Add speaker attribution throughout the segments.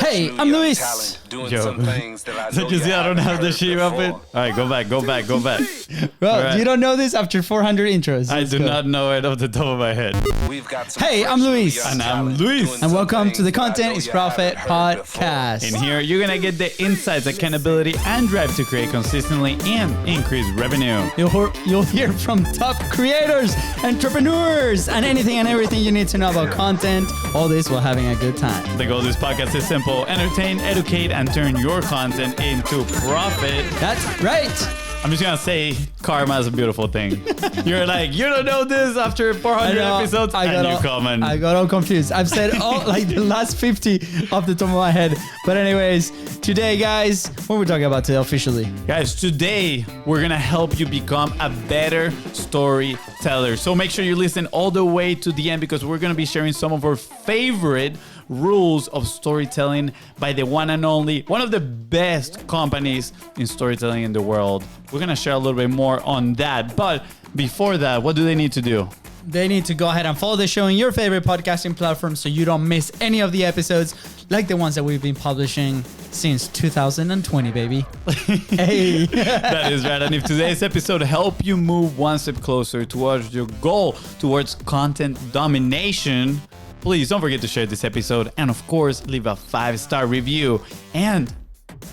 Speaker 1: Hey, I'm Luis.
Speaker 2: Did you see I don't have the sheet up it? All right, go back.
Speaker 1: Well,
Speaker 2: right.
Speaker 1: you don't know this after 400 intros.
Speaker 2: I do not know it off the top of my head.
Speaker 1: Hey, I'm Luis.
Speaker 2: And I'm Luis.
Speaker 1: And welcome to the Content is Profit podcast.
Speaker 2: In here, you're going to get the insights, accountability, and drive to create consistently and increase revenue.
Speaker 1: You'll hear from top creators, entrepreneurs, and anything and everything you need to know about content. All this while having a good time.
Speaker 2: The goal of this podcast is simple: entertain, educate, and turn your content into profit.
Speaker 1: That's right.
Speaker 2: I'm just going to say karma is a beautiful thing. You're like, you don't know this after 400 episodes, and you come and...
Speaker 1: I got all confused. I've said all like the last 50 off the top of my head. But anyways, today, guys, what are we talking about today officially?
Speaker 2: Guys, today, we're going to help you become a better storyteller. So make sure you listen all the way to the end because we're going to be sharing some of our favorite rules of storytelling by the one and only, one of the best companies in storytelling in the world. We're going to share a little bit more on that. But before that, what do they need to do?
Speaker 1: They need to go ahead and follow the show in your favorite podcasting platform so you don't miss any of the episodes like the ones that we've been publishing since 2020, baby. Hey.
Speaker 2: That is right. And if today's episode helped you move one step closer towards your goal, towards content domination, please don't forget to share this episode and of course leave a 5-star review. And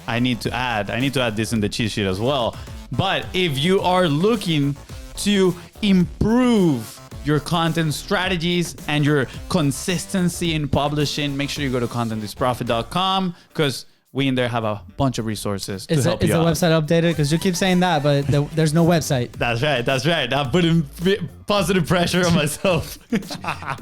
Speaker 2: I need to add this in the cheat sheet as well. But if you are looking to improve your content strategies and your consistency in publishing, make sure you go to contentisprofit.com because we in there have a bunch of resources to help you out.
Speaker 1: Is the website updated? Because you keep saying that, but there's no website.
Speaker 2: That's right. I'm putting positive pressure on myself.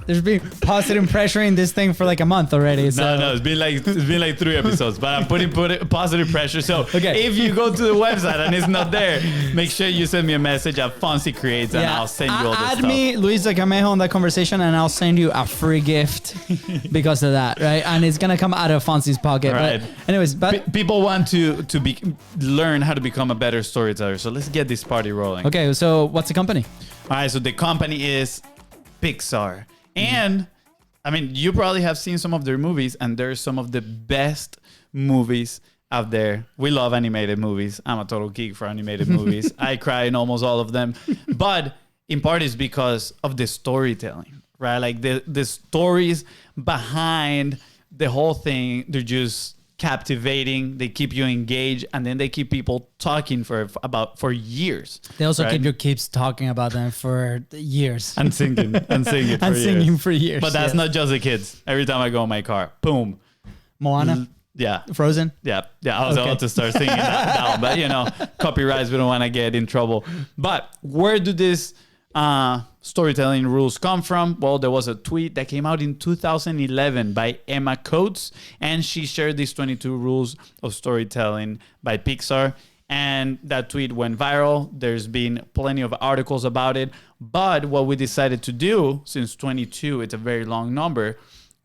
Speaker 1: There's been positive pressure in this thing for like a month already. So.
Speaker 2: No, it's been like 3 episodes, but I'm putting positive pressure. So if you go to the website and it's not there, make sure you send me a message at FONZI Creates and I'll send you all the stuff.
Speaker 1: Add me, LUISDA Camejo, in that conversation and I'll send you a free gift because of that, right? And it's going to come out of FONZI's pocket.
Speaker 2: Right.
Speaker 1: But anyways,
Speaker 2: people want to learn how to become a better storyteller. So let's get this party rolling.
Speaker 1: Okay, so what's the company?
Speaker 2: All right, so the company is Pixar. And, I mean, you probably have seen some of their movies, and they're some of the best movies out there. We love animated movies. I'm a total geek for animated movies. I cry in almost all of them. But in part, it's because of the storytelling, right? Like the stories behind the whole thing, they're just captivating. They keep you engaged, and then they keep people talking for years.
Speaker 1: They also keep your kids talking about them for years
Speaker 2: and singing
Speaker 1: for years.
Speaker 2: But that's not just the kids. Every time I go in my car, boom,
Speaker 1: Moana.
Speaker 2: Yeah,
Speaker 1: Frozen.
Speaker 2: Yeah. I was about to start singing that down, but copyrights. We don't want to get in trouble. But where do this storytelling rules come from? Well, there was a tweet that came out in 2011 by Emma Coates, and she shared these 22 rules of storytelling by Pixar. And that tweet went viral. There's been plenty of articles about it. But what we decided to do, since 22, it's a very long number,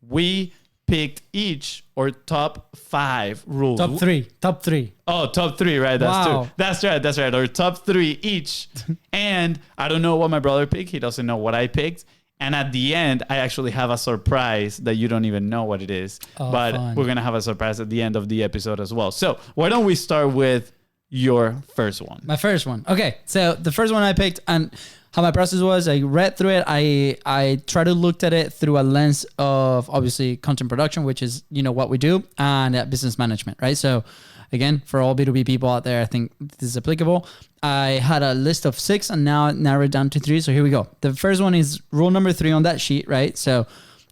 Speaker 2: we picked each or top 5 rules.
Speaker 1: Top three.
Speaker 2: Oh, top 3, right? That's right. Or top 3 each. And I don't know what my brother picked. He doesn't know what I picked. And at the end, I actually have a surprise that you don't even know what it is. But fun. We're going to have a surprise at the end of the episode as well. So why don't we start with your first one?
Speaker 1: My first one. Okay. So the first one I picked, and how my process was, I read through it. I tried to look at it through a lens of obviously content production, which is, what we do, and business management, right? So again, for all B2B people out there, I think this is applicable. I had a list of 6 and now narrowed down to 3. So here we go. The first one is rule number 3 on that sheet, right? So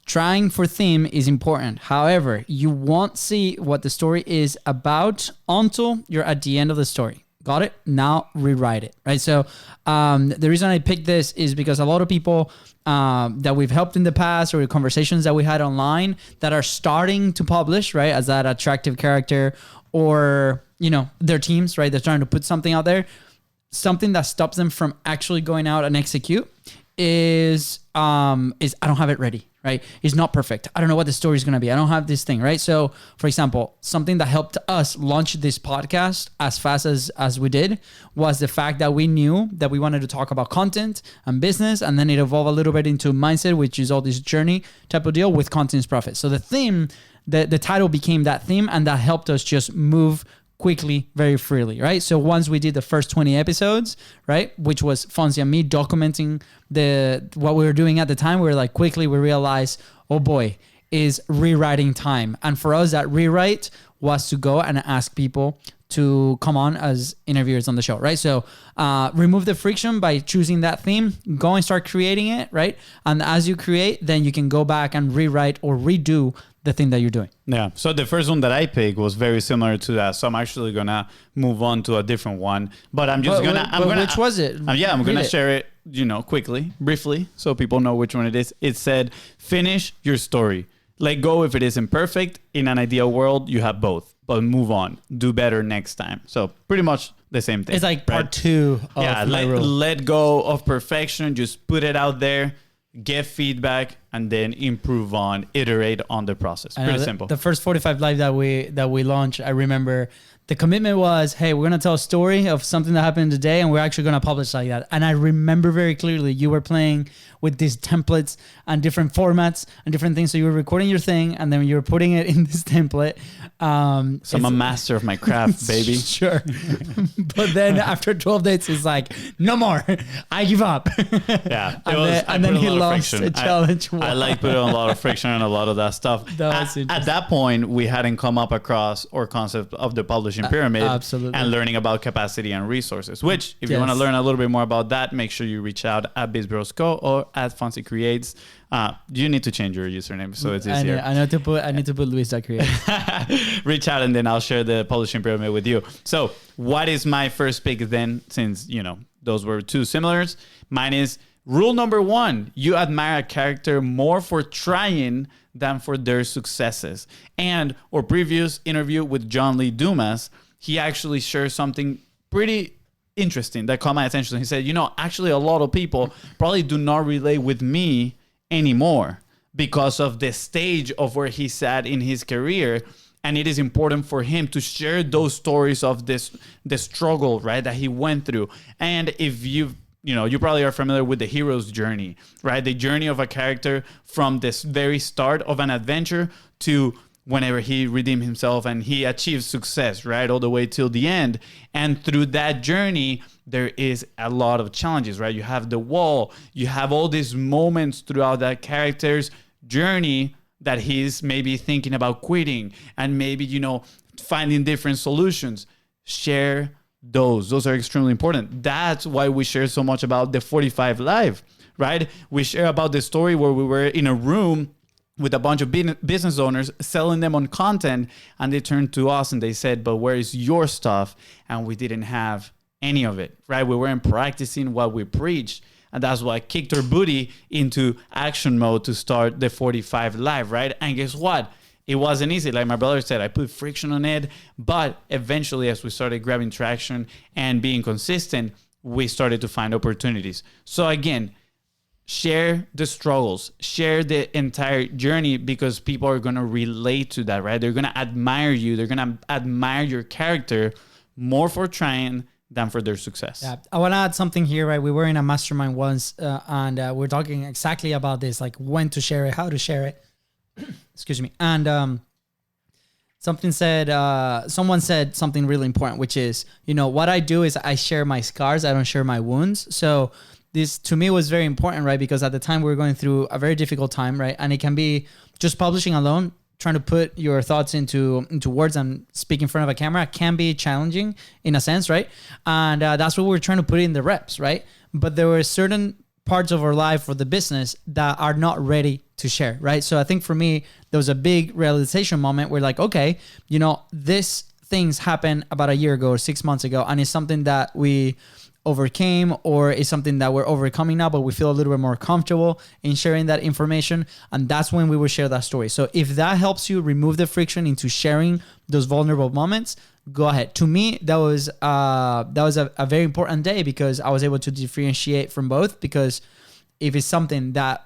Speaker 1: trying for theme is important. However, you won't see what the story is about until you're at the end of the story. Got it? Now rewrite it, right? So the reason I picked this is because a lot of people that we've helped in the past or conversations that we had online that are starting to publish, right, as that attractive character or, their teams, right? They're trying to put something out there. Something that stops them from actually going out and execute is I don't have it ready, right? It's not perfect. I don't know what the story is going to be. I don't have this thing, right? So for example, something that helped us launch this podcast as fast as we did was the fact that we knew that we wanted to talk about content and business, and then it evolved a little bit into mindset, which is all this journey type of deal with Content is Profit. So the theme the title became that theme, and that helped us just move quickly, very freely, right? So once we did the first 20 episodes, right, which was Fonzie and me documenting what we were doing at the time, we were like, quickly we realized, oh boy, is rewriting time. And for us, that rewrite was to go and ask people to come on as interviewers on the show, right? So remove the friction by choosing that theme, go and start creating it, right? And as you create, then you can go back and rewrite or redo the thing that you're doing.
Speaker 2: Yeah. So the first one that I picked was very similar to that. So I'm actually gonna move on to a different one. But I'm just
Speaker 1: which was it?
Speaker 2: I'm gonna share it, quickly, briefly, so people know which one it is. It said, finish your story. Let go if it isn't perfect. In an ideal world, you have both. But move on. Do better next time. So pretty much the same thing.
Speaker 1: It's like part 2 of
Speaker 2: let go of perfection. Just put it out there. Get feedback and then improve on, iterate on the process. Pretty simple.
Speaker 1: The first 45 Live that we launched, I remember the commitment was, hey, we're going to tell a story of something that happened today, and we're actually going to publish like that. And I remember very clearly you were playing with these templates and different formats and different things. So you were recording your thing, and then you were putting it in this template.
Speaker 2: So I'm a master of my craft, baby.
Speaker 1: Sure. But then after 12 days, it's like, no more. I give up.
Speaker 2: Yeah.
Speaker 1: And then he lost a challenge.
Speaker 2: I like putting a lot of friction and a lot of that stuff. At that point, we hadn't come up across our concept of the publishing pyramid.
Speaker 1: Absolutely.
Speaker 2: And learning about capacity and resources, which if you want to learn a little bit more about that, make sure you reach out at BIZBROS Co or at FONZI Creates. You need to change your username so it's easier.
Speaker 1: I need to put LUISDA Creates.
Speaker 2: Reach out and then I'll share the publishing pyramid with you. So what is my first pick then, since those were two similars? Mine is rule number 1. You admire a character more for trying than for their successes. And our previous interview with John Lee Dumas, he actually shared something pretty interesting that caught my attention. He said, actually a lot of people probably do not relate with me anymore because of the stage of where he's at in his career. And it is important for him to share those stories of the struggle, right, that he went through. And if you probably are familiar with the hero's journey, right? The journey of a character from this very start of an adventure to whenever he redeemed himself and he achieved success, right? All the way till the end. And through that journey, there is a lot of challenges, right? You have the wall, you have all these moments throughout that character's journey that he's maybe thinking about quitting and maybe, finding different solutions. Share those are extremely important. That's why we share so much about the 45 Live, right? We share about the story where we were in a room with a bunch of business owners selling them on content, and they turned to us and they said, but where is your stuff? And we didn't have any of it, right? We weren't practicing what we preached. And that's why I kicked our booty into action mode to start the 45 Live, right? And guess what? It wasn't easy. Like my brother said, I put friction on it. But eventually, as we started grabbing traction and being consistent, we started to find opportunities. So again, share the struggles, share the entire journey, because people are going to relate to that, right? They're going to admire you. They're going to admire your character more for trying than for their success.
Speaker 1: Yeah, I want to add something here, right? We were in a mastermind once and we're talking exactly about this, like when to share it, how to share it. Excuse me. And someone said something really important, which is, what I do is I share my scars. I don't share my wounds. So this to me was very important, right? Because at the time we were going through a very difficult time, right? And it can be just publishing alone, trying to put your thoughts into words and speak in front of a camera can be challenging in a sense, right? And that's what we're trying to put in the reps, right? But there were certain parts of our life for the business that are not ready to share, right? So I think for me, there was a big realization moment where like, okay, this things happened about a year ago or 6 months ago, and it's something that we overcame or is something that we're overcoming now, but we feel a little bit more comfortable in sharing that information. And that's when we will share that story. So if that helps you remove the friction into sharing those vulnerable moments, go ahead. To me, that was a very important day because I was able to differentiate from both, because if it's something that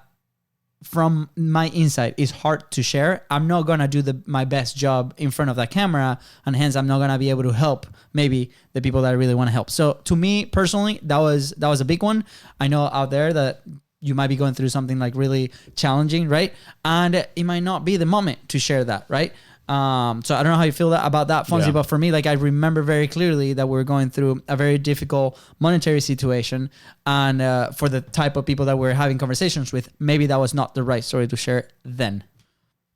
Speaker 1: from my insight is hard to share, I'm not going to do my best job in front of that camera, and hence I'm not going to be able to help maybe the people that I really want to help. So to me personally, that was a big one. I know out there that you might be going through something like really challenging, right? And it might not be the moment to share that, right? So I don't know how you feel about that, Fonzie, but for me, like I remember very clearly that we were going through a very difficult monetary situation, and for the type of people that we're having conversations with, maybe that was not the right story to share then.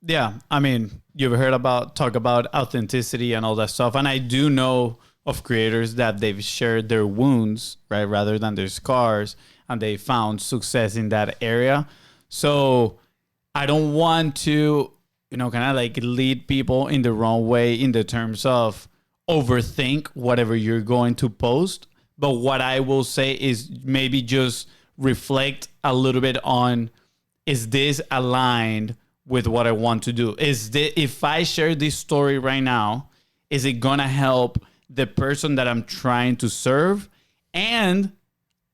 Speaker 2: Yeah, I mean, you've heard talk about authenticity and all that stuff, and I do know of creators that they've shared their wounds, right, rather than their scars, and they found success in that area. So I don't want to, kind of like lead people in the wrong way in the terms of overthink whatever you're going to post. But what I will say is maybe just reflect a little bit on, is this aligned with what I want to do? If I share this story right now, is it going to help the person that I'm trying to serve? And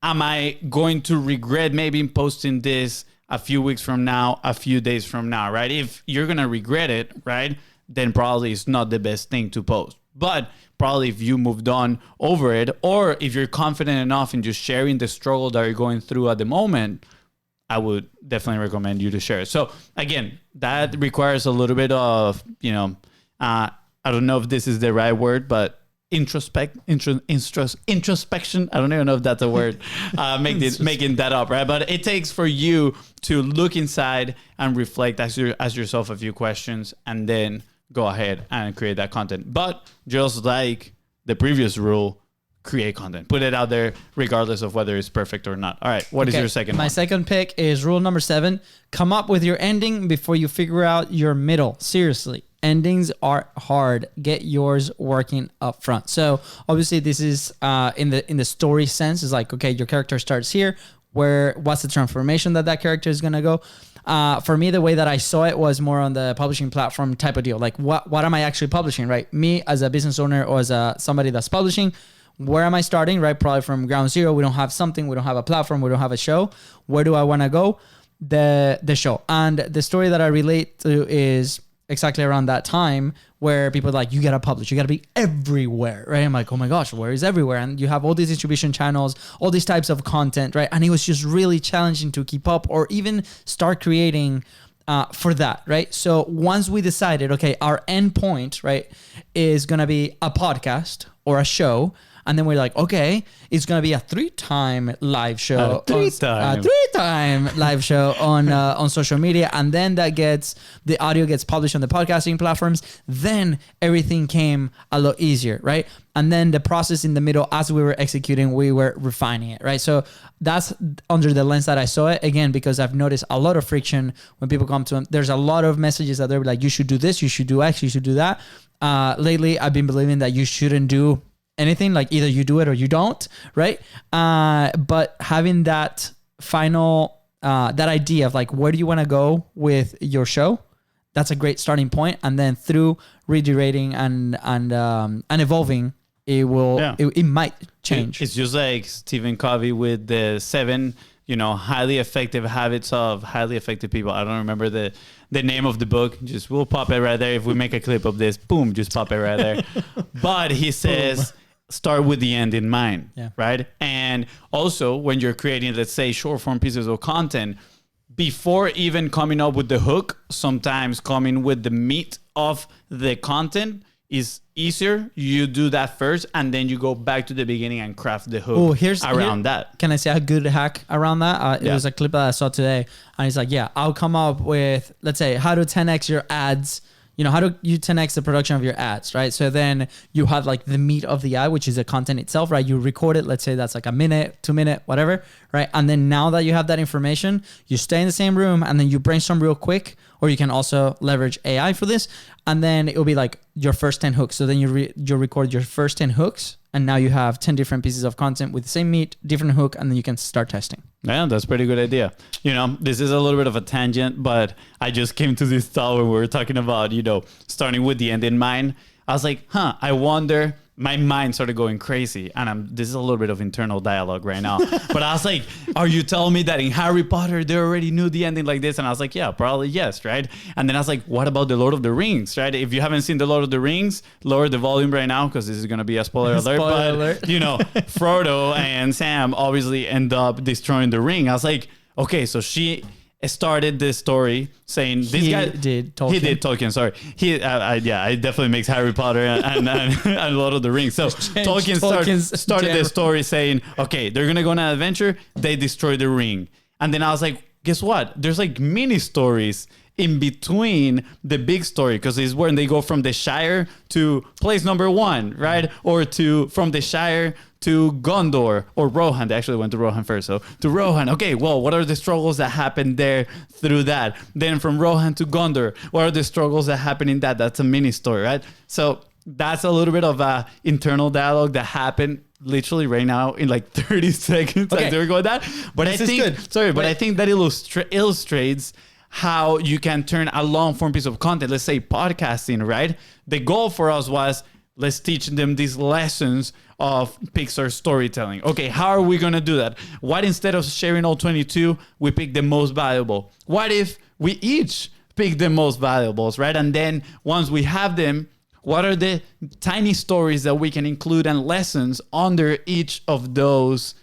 Speaker 2: am I going to regret maybe posting this a few weeks from now, a few days from now, right? If you're going to regret it, right, then probably it's not the best thing to post. But probably if you moved on over it, or if you're confident enough in just sharing the struggle that you're going through at the moment, I would definitely recommend you to share it. So again, that requires a little bit of, I don't know if this is the right word, but introspection. I don't even know if that's a word. Making that up, right? But it takes for you to look inside and reflect, ask yourself a few questions, and then go ahead and create that content. But just like the previous rule, create content, put it out there, regardless of whether it's perfect or not. All right, what is your second one?
Speaker 1: My second pick is rule number 7: come up with your ending before you figure out your middle. Seriously. Endings are hard. Get yours working up front. So obviously this is in the story sense, is like, okay, your character starts here. What's the transformation that character is gonna go? For me, the way that I saw it was more on the publishing platform type of deal. Like what am I actually publishing, right? Me as a business owner or as somebody that's publishing, where am I starting, right? Probably from ground zero. We don't have something. We don't have a platform. We don't have a show. Where do I want to go? The show. And the story that I relate to is exactly around that time where people are like, you got to publish, you got to be everywhere, right? I'm like, oh my gosh, where is everywhere? And you have all these distribution channels, all these types of content, right? And it was just really challenging to keep up or even start creating for that, right? So once we decided, okay, our end point, right, is going to be a podcast or a show. And then we're like, okay, it's going to be a 3-time live show. Three-time live show on social media. And then the audio gets published on the podcasting platforms. Then everything came a lot easier, right? And then the process in the middle, as we were executing, we were refining it, right? So that's under the lens that I saw it. Again, because I've noticed a lot of friction when people come to them. There's a lot of messages that they're like, you should do this, you should do X, you should do that. Lately, I've been believing that you shouldn't do anything, like either you do it or you don't, right? But having that final, that idea of like, where do you want to go with your show? That's a great starting point. And then through reiterating and evolving, it might change.
Speaker 2: It's just like Stephen Covey with the 7, highly effective habits of highly effective people. I don't remember the name of the book. Just we'll pop it right there. If we make a clip of this, boom, just pop it right there. But he says, start with the end in mind, right? And also when you're creating, let's say, short form pieces of content, before even coming up with the hook, sometimes coming with the meat of the content is easier. You do that first, and then you go back to the beginning and craft the hook around that.
Speaker 1: Can I say a good hack around that? It was a clip that I saw today, and he's like, I'll come up with, let's say, how to 10x your ads. How do you 10x the production of your ads, right? So then you have like the meat of the ad, which is the content itself, right? You record it. Let's say that's like a minute, 2 minute, whatever, right? And then now that you have that information, you stay in the same room and then you brainstorm real quick, or you can also leverage AI for this. And then it will be like your first 10 hooks. So then you record your first 10 hooks, and now you have 10 different pieces of content with the same meat, different hook, and then you can start testing.
Speaker 2: Yeah, that's a pretty good idea. This is a little bit of a tangent, but I just came to this thought when we were talking about, starting with the end in mind. I was like, I wonder, my mind started going crazy. And this is a little bit of internal dialogue right now. But I was like, are you telling me that in Harry Potter, they already knew the ending like this? And I was like, yeah, probably yes, right? And then I was like, what about the Lord of the Rings, right? If you haven't seen the Lord of the Rings, lower the volume right now because this is going to be a spoiler alert. Frodo and Sam obviously end up destroying the ring. I was like, okay, so she started this story saying this guy
Speaker 1: did Tolkien.
Speaker 2: He did Tolkien. Sorry, it definitely makes Harry Potter and Lord of the Rings. So Tolkien started the story saying, okay, they're gonna go on an adventure. They destroy the ring, and then I was like, guess what? There's like mini stories in between the big story, because it's when they go from the Shire to place number 1, right? Or from the Shire to Gondor or Rohan. They actually went to Rohan first. So to Rohan, okay, well, what are the struggles that happened there through that? Then from Rohan to Gondor, what are the struggles that happen in that? That's a mini story, right? So that's a little bit of a internal dialogue that happened literally right now in like 30 seconds. Okay. As going that. But I think that illustrates how you can turn a long form piece of content, let's say podcasting, right? The goal for us was, let's teach them these lessons of Pixar storytelling. Okay, how are we going to do that? What, instead of sharing all 22, we pick the most valuable? What if we each pick the most valuables, right? And then once we have them, what are the tiny stories that we can include and lessons under each of those,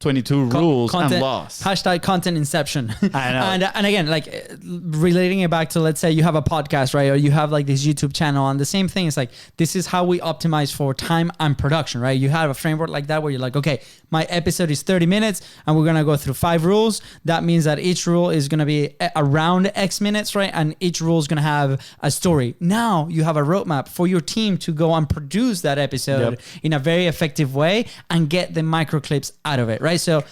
Speaker 2: 22 rules
Speaker 1: content,
Speaker 2: and laws.
Speaker 1: Hashtag content inception.
Speaker 2: I know.
Speaker 1: And again, like relating it back to, let's say you have a podcast, right? Or you have like this YouTube channel, and the same thing is like, this is how we optimize for time and production, right? You have a framework like that where you're like, okay, my episode is 30 minutes and we're going to go through 5 rules. That means that each rule is going to be around X minutes, right? And each rule is going to have a story. Now you have a roadmap for your team to go and produce that episode in a very effective way and get the micro clips out of it, right? So,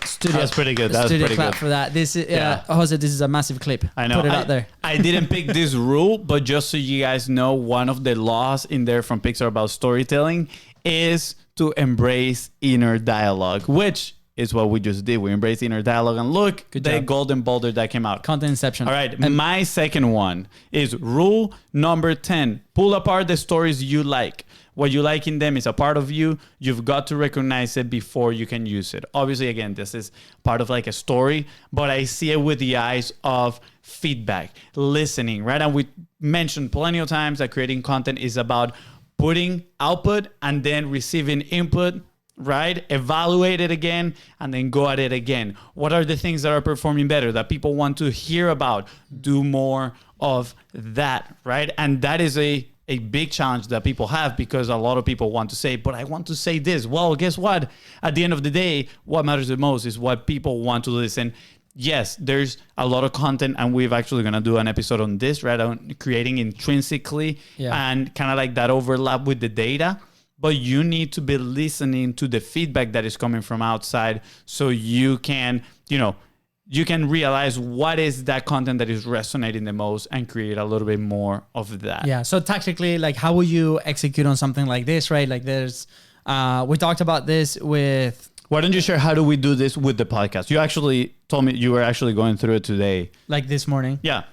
Speaker 1: studio.
Speaker 2: That's pretty good. That's pretty
Speaker 1: clap
Speaker 2: good
Speaker 1: for that. This is, Jose, this is a massive clip.
Speaker 2: I know.
Speaker 1: Put it out there.
Speaker 2: I didn't pick this rule, but just so you guys know, one of the laws in there from Pixar about storytelling is to embrace inner dialogue, which is what we just did. We embraced inner dialogue, and look, the golden boulder that came out.
Speaker 1: Content inception.
Speaker 2: All right. And my second one is rule number 10. Pull apart the stories you like. What you like in them is a part of you. You've got to recognize it before you can use it. Obviously, again, this is part of like a story, but I see it with the eyes of feedback, listening, right? And we mentioned plenty of times that creating content is about putting output and then receiving input, right? Evaluate it again and then go at it again. What are the things that are performing better that people want to hear about? Do more of that, right? And that is a big challenge that people have, because a lot of people want to say, but I want to say this. Well, guess what? At the end of the day, what matters the most is what people want to listen. Yes, there's a lot of content, and we've actually going to do an episode on this, right? On creating intrinsically and kind of like that overlap with the data. But you need to be listening to the feedback that is coming from outside, so you can, you can realize what is that content that is resonating the most and create a little bit more of that.
Speaker 1: Yeah. So tactically, like, how will you execute on something like this, right? Like there's, we talked about this with...
Speaker 2: Why don't you share how do we do this with the podcast? You actually told me you were actually going through it today.
Speaker 1: Like this morning?
Speaker 2: Yeah.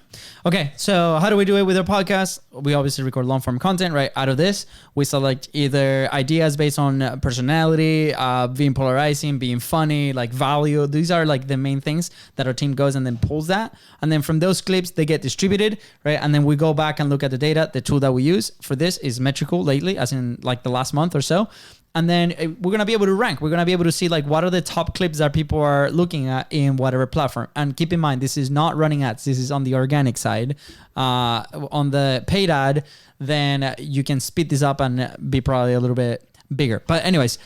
Speaker 1: Okay. So how do we do it with our podcast? We obviously record long form content, right? Out of this, we select either ideas based on personality, being polarizing, being funny, like value. These are like the main things that our team goes and then pulls that. And then from those clips, they get distributed, right? And then we go back and look at the data. The tool that we use for this is Metrical lately, as in like the last month or so. And then we're going to be able to rank. We're going to be able to see like what are the top clips that people are looking at in whatever platform. And keep in mind, this is not running ads. This is on the organic side. On the paid ad, then you can speed this up and be probably a little bit bigger. But anyways,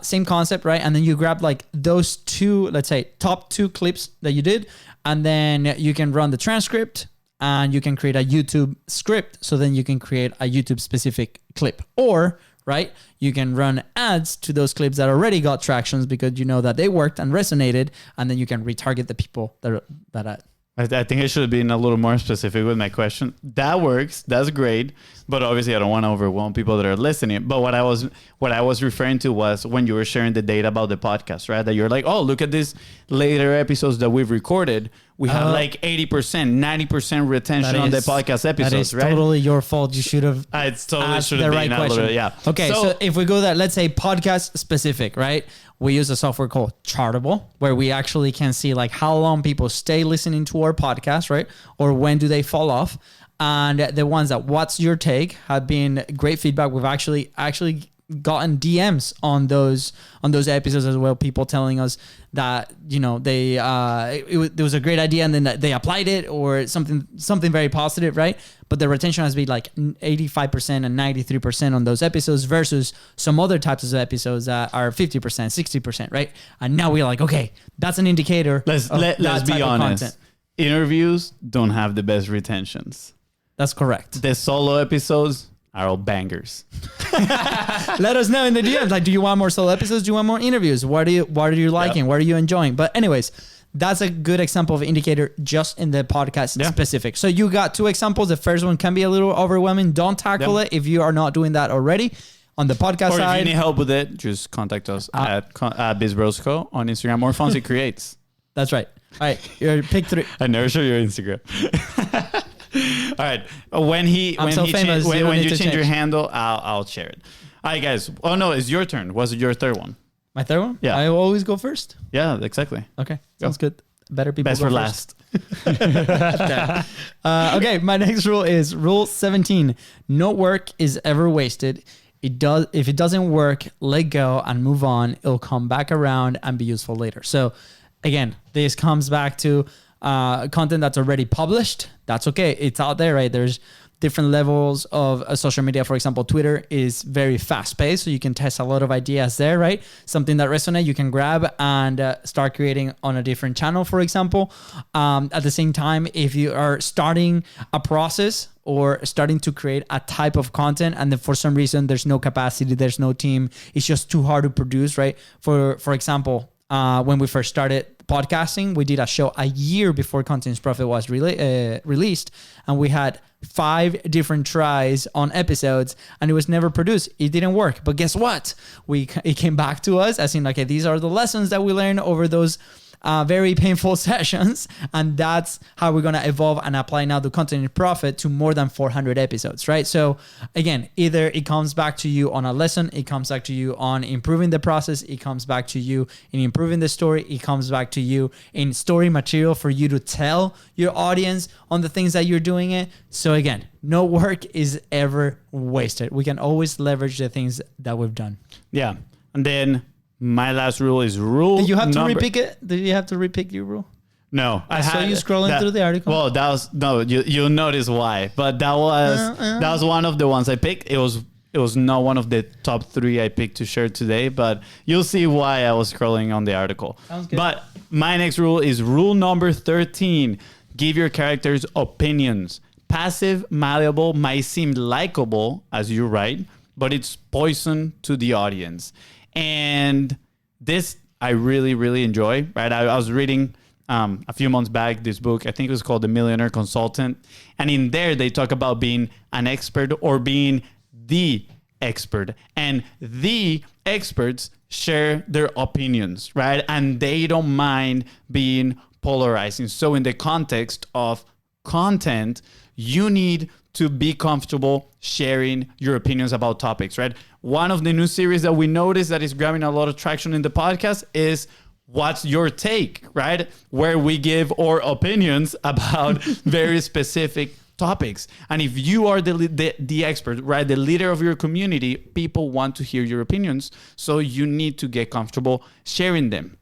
Speaker 1: same concept, right? And then you grab like those 2, let's say top 2 clips that you did. And then you can run the transcript and you can create a YouTube script. So then you can create a YouTube specific clip, or right? You can run ads to those clips that already got tractions because you know that they worked and resonated, and then you can retarget the people that
Speaker 2: I think I should have been a little more specific with my question. That works. That's great. But obviously, I don't want to overwhelm people that are listening. But what I was referring to was when you were sharing the data about the podcast, right? That you're like, oh, look at these later episodes that we've recorded. We have like 80%, 90% retention on the podcast episodes,
Speaker 1: that is
Speaker 2: right?
Speaker 1: Totally your fault. You should have
Speaker 2: asked
Speaker 1: the right question.
Speaker 2: Yeah.
Speaker 1: Okay, so if we go there, let's say podcast specific, right? We use a software called Chartable, where we actually can see like how long people stay listening to our podcast, right? Or when do they fall off? And the ones that what's your take have been great feedback. We've actually gotten DMs on those episodes as well. People telling us that, you know, it was a great idea and then they applied it, or something very positive, right? But the retention has been like 85% and 93% on those episodes versus some other types of episodes that are 50%, 60%, right? And now we're like, okay, that's an indicator.
Speaker 2: Let's be honest. Interviews don't have the best retentions.
Speaker 1: That's correct.
Speaker 2: The solo episodes are all bangers.
Speaker 1: Let us know in the DMs. Like, do you want more solo episodes? Do you want more interviews? What are you liking? What are you enjoying? But anyways, that's a good example of indicator just in the podcast specific. So you got 2 examples. The first one can be a little overwhelming. Don't tackle it if you are not doing that already. On the podcast side.
Speaker 2: Or if you need help with it, just contact us at BIZBROS Co on Instagram or FONZI Creates.
Speaker 1: That's right. All right. Your pick 3.
Speaker 2: I never show your Instagram. All right. When you change your handle, I'll share it. All right, guys. Oh no, it's your turn. Was it your third one?
Speaker 1: My third one?
Speaker 2: Yeah.
Speaker 1: I always go first.
Speaker 2: Yeah, exactly.
Speaker 1: Okay. Sounds good. Better people
Speaker 2: best
Speaker 1: go
Speaker 2: for
Speaker 1: first.
Speaker 2: last.
Speaker 1: Okay. My next rule is rule 17. No work is ever wasted. If it doesn't work, let go and move on. It'll come back around and be useful later. So again, this comes back to content that's already published. That's okay. It's out there, right? There's different levels of social media. For example, Twitter is very fast paced. So you can test a lot of ideas there, right? Something that resonates, you can grab and start creating on a different channel, for example. At the same time, if you are starting a process or starting to create a type of content and then for some reason there's no capacity, there's no team, it's just too hard to produce, right? For example, when we first started podcasting, we did a show a year before Contents Profit was released, and we had 5 different tries on episodes, and it was never produced. It didn't work. But guess what? It came back to us as in, okay, these are the lessons that we learned over those very painful sessions, and that's how we're going to evolve and apply now the Content in Profit to more than 400 episodes, right? So again, either it comes back to you on a lesson, it comes back to you on improving the process, it comes back to you in improving the story, it comes back to you in story material for you to tell your audience on the things that you're doing it. So again, no work is ever wasted. We can always leverage the things that we've done.
Speaker 2: Yeah. And then my last rule is rule.
Speaker 1: Did you have to repick it? Did you have to repick your rule?
Speaker 2: No,
Speaker 1: I saw you scrolling through the article.
Speaker 2: Well, that was no. You'll notice why, but that was one of the ones I picked. It was not one of the top 3 I picked to share today, but you'll see why I was scrolling on the article.
Speaker 1: Sounds good.
Speaker 2: But my next rule is rule number 13. Give your characters opinions. Passive, malleable might seem likable as you write, but it's poison to the audience. And this I really, really enjoy, right? I was reading a few months back this book. I think it was called The Millionaire Consultant. And in there, they talk about being an expert or being the expert. And the experts share their opinions, right? And they don't mind being polarizing. So in the context of content, you need to be comfortable sharing your opinions about topics, right? One of the new series that we noticed that is grabbing a lot of traction in the podcast is What's Your Take, right? Where we give our opinions about very specific topics. And if you are the expert, right, the leader of your community, people want to hear your opinions. So you need to get comfortable sharing them,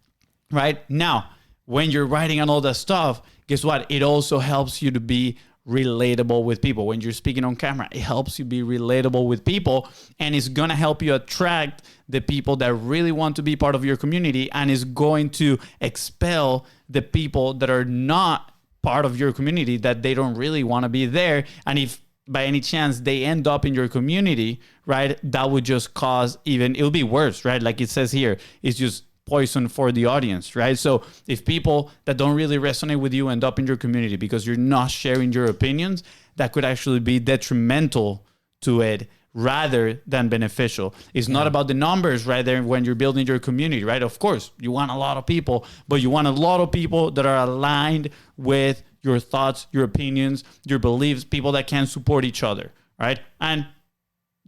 Speaker 2: right? Now, when you're writing on all that stuff, guess what? It also helps you to be relatable with people. When you're speaking on camera, it helps you be relatable with people, and it's going to help you attract the people that really want to be part of your community, and is going to expel the people that are not part of your community, that they don't really want to be there. And if by any chance they end up in your community, right, that would just cause it'll be worse, right? Like it says here, it's just poison for the audience, right? So if people that don't really resonate with you end up in your community because you're not sharing your opinions, that could actually be detrimental to it rather than beneficial. It's not about the numbers right there when you're building your community, right? Of course, you want a lot of people, but you want a lot of people that are aligned with your thoughts, your opinions, your beliefs, people that can support each other, right? And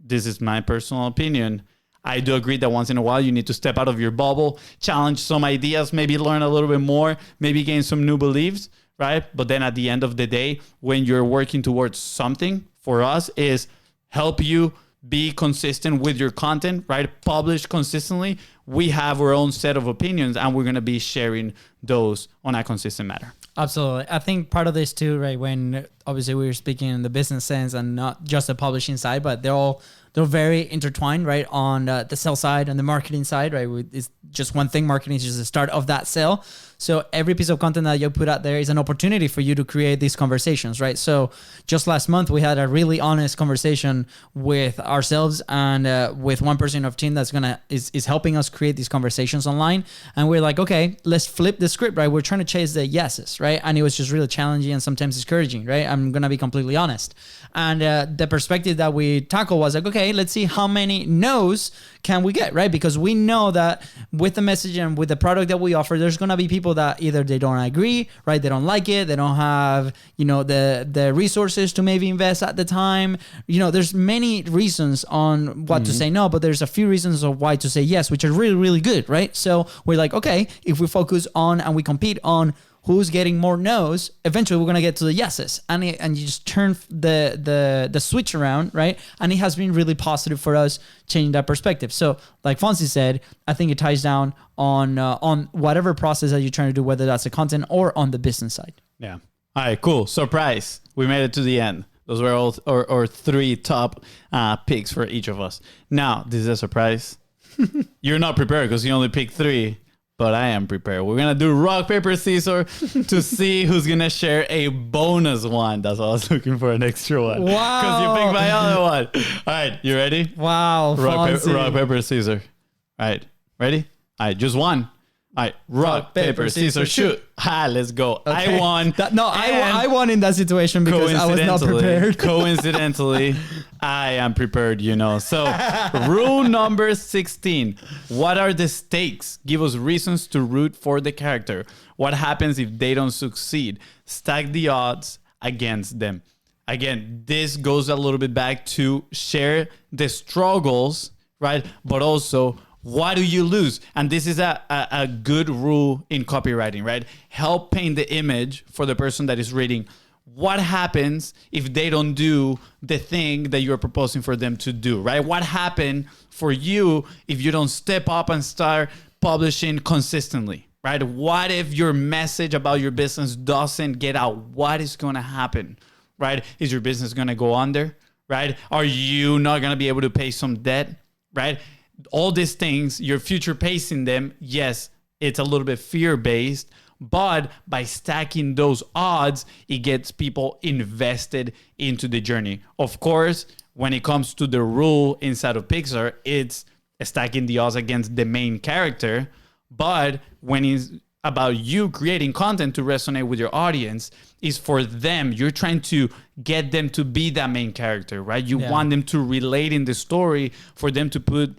Speaker 2: this is my personal opinion. I do agree that once in a while you need to step out of your bubble, challenge some ideas, maybe learn a little bit more, maybe gain some new beliefs, right? But then at the end of the day, when you're working towards something, for us is help you be consistent with your content, right? Publish consistently. We have our own set of opinions, and we're going to be sharing those on a consistent manner.
Speaker 1: Absolutely. I think part of this too, right, when obviously we were speaking in the business sense and not just the publishing side, but they're very intertwined, right, on the sales side and the marketing side, right? It's just one thing. Marketing is just the start of that sale. So every piece of content that you put out there is an opportunity for you to create these conversations, right? So just last month, we had a really honest conversation with ourselves and with one person of team that's is helping us create these conversations online. And we're like, okay, let's flip the script, right? We're trying to chase the yeses, right? And it was just really challenging and sometimes discouraging, right? I'm going to be completely honest. And the perspective that we tackled was like, okay, let's see how many no's can we get, right? Because we know that with the message and with the product that we offer, there's going to be people that either they don't agree, right? They don't like it. They don't have, the resources to maybe invest at the time. There's many reasons on what to say no, but there's a few reasons of why to say yes, which are really, really good, right? So we're like, okay, if we focus on and we compete on who's getting more no's, eventually we're going to get to the yeses. And you just turn the switch around, right? And it has been really positive for us changing that perspective. So like Fonzie said, I think it ties down on whatever process that you're trying to do, whether that's the content or on the business side.
Speaker 2: Yeah. All right, cool. Surprise. We made it to the end. Those were all our three top picks for each of us. Now, this is a surprise. You're not prepared because you only picked three. But I am prepared. We're going to do rock, paper, scissors to see who's going to share a bonus one. That's why I was looking for an extra one.
Speaker 1: Wow.
Speaker 2: Because you picked my other one. All right. You ready?
Speaker 1: Wow.
Speaker 2: Rock, paper, scissors. All right. Ready? All right. Just one. All right. Rock, paper, scissors, shoot. Let's go. Okay. I won.
Speaker 1: I won in that situation because I was not prepared.
Speaker 2: Coincidentally, I am prepared, So, rule number 16. What are the stakes? Give us reasons to root for the character. What happens if they don't succeed? Stack the odds against them. Again, this goes a little bit back to share the struggles, right? But also, what do you lose? And this is a good rule in copywriting, right? Help paint the image for the person that is reading. What happens if they don't do the thing that you're proposing for them to do, right? What happened for you if you don't step up and start publishing consistently, right? What if your message about your business doesn't get out? What is going to happen, right? Is your business going to go under, right? Are you not going to be able to pay some debt, right? All these things, you're future pacing them. Yes, it's a little bit fear-based, but by stacking those odds, it gets people invested into the journey. Of course, when it comes to the rule inside of Pixar, it's stacking the odds against the main character. But when it's about you creating content to resonate with your audience, is for them. You're trying to get them to be that main character, right? You want them to relate in the story, for them to put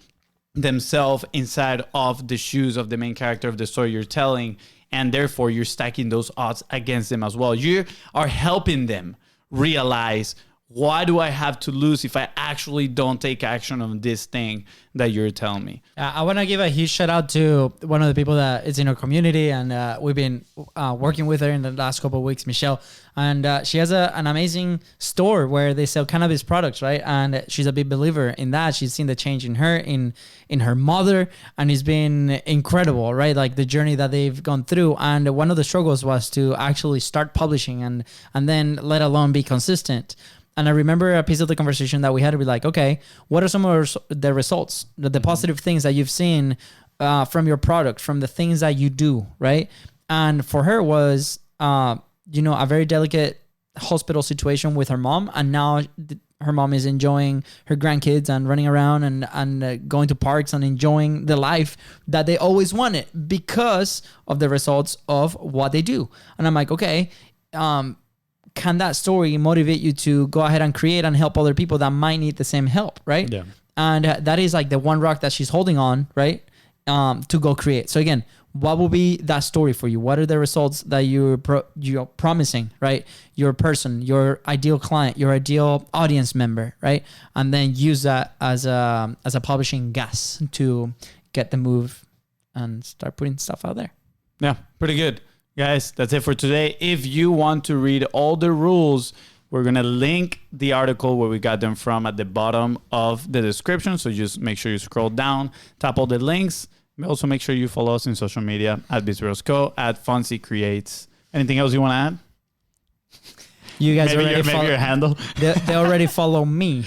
Speaker 2: themselves inside of the shoes of the main character of the story you're telling, and therefore you're stacking those odds against them as well. You are helping them realize, what do I have to lose if I actually don't take action on this thing that you're telling me?
Speaker 1: I want to give a huge shout out to one of the people that is in our community, and we've been working with her in the last couple of weeks, Michelle. And she has an amazing store where they sell cannabis products, right? And she's a big believer in that. She's seen the change in her, in her mother, and it's been incredible, right? Like the journey that they've gone through. And one of the struggles was to actually start publishing and then let alone be consistent. And I remember a piece of the conversation that we had to be like, okay, what are some of the results, the positive things that you've seen from your product, from the things that you do, right? And for her was, a very delicate hospital situation with her mom. And now her mom is enjoying her grandkids and running around and going to parks and enjoying the life that they always wanted because of the results of what they do. And I'm like, okay, can that story motivate you to go ahead and create and help other people that might need the same help, right? Yeah. And that is like the one rock that she's holding on, right? To go create. So again, what will be that story for you? What are the results that you're promising, right? Your person, your ideal client, your ideal audience member, right? And then use that as a publishing gas to get the move and start putting stuff out there.
Speaker 2: Yeah, pretty good. Guys, that's it for today. If you want to read all the rules We're going to link the article where we got them from at the bottom of the description. So just make sure you scroll down, tap all the links. Also make sure you follow us in social media at BIZBROS Co, at FONZI Creates. Anything else you want to add?
Speaker 1: You guys
Speaker 2: Maybe your handle.
Speaker 1: They already follow me.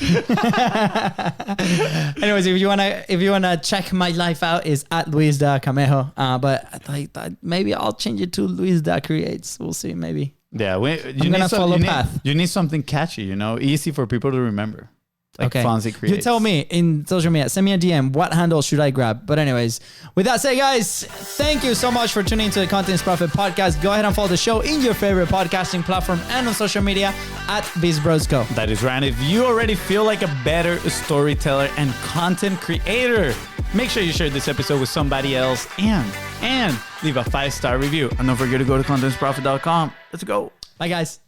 Speaker 1: Anyways, if you wanna check my life out, is at LUISDA Camejo. But maybe I'll change it to LUISDA Creates. We'll see. Maybe.
Speaker 2: Yeah,
Speaker 1: I'm gonna follow path.
Speaker 2: You need something catchy, easy for people to remember. Like
Speaker 1: okay.
Speaker 2: FONZI Creates.
Speaker 1: You tell me in social media. Send me a DM. What handle should I grab? But anyways, with that said, guys, thank you so much for tuning into the Contents Profit Podcast. Go ahead and follow the show in your favorite podcasting platform and on social media at BIZBROS Co.
Speaker 2: That is right. If you already feel like a better storyteller and content creator, make sure you share this episode with somebody else and leave a 5-star review. And don't forget to go to contentsprofit.com. Let's go.
Speaker 1: Bye, guys.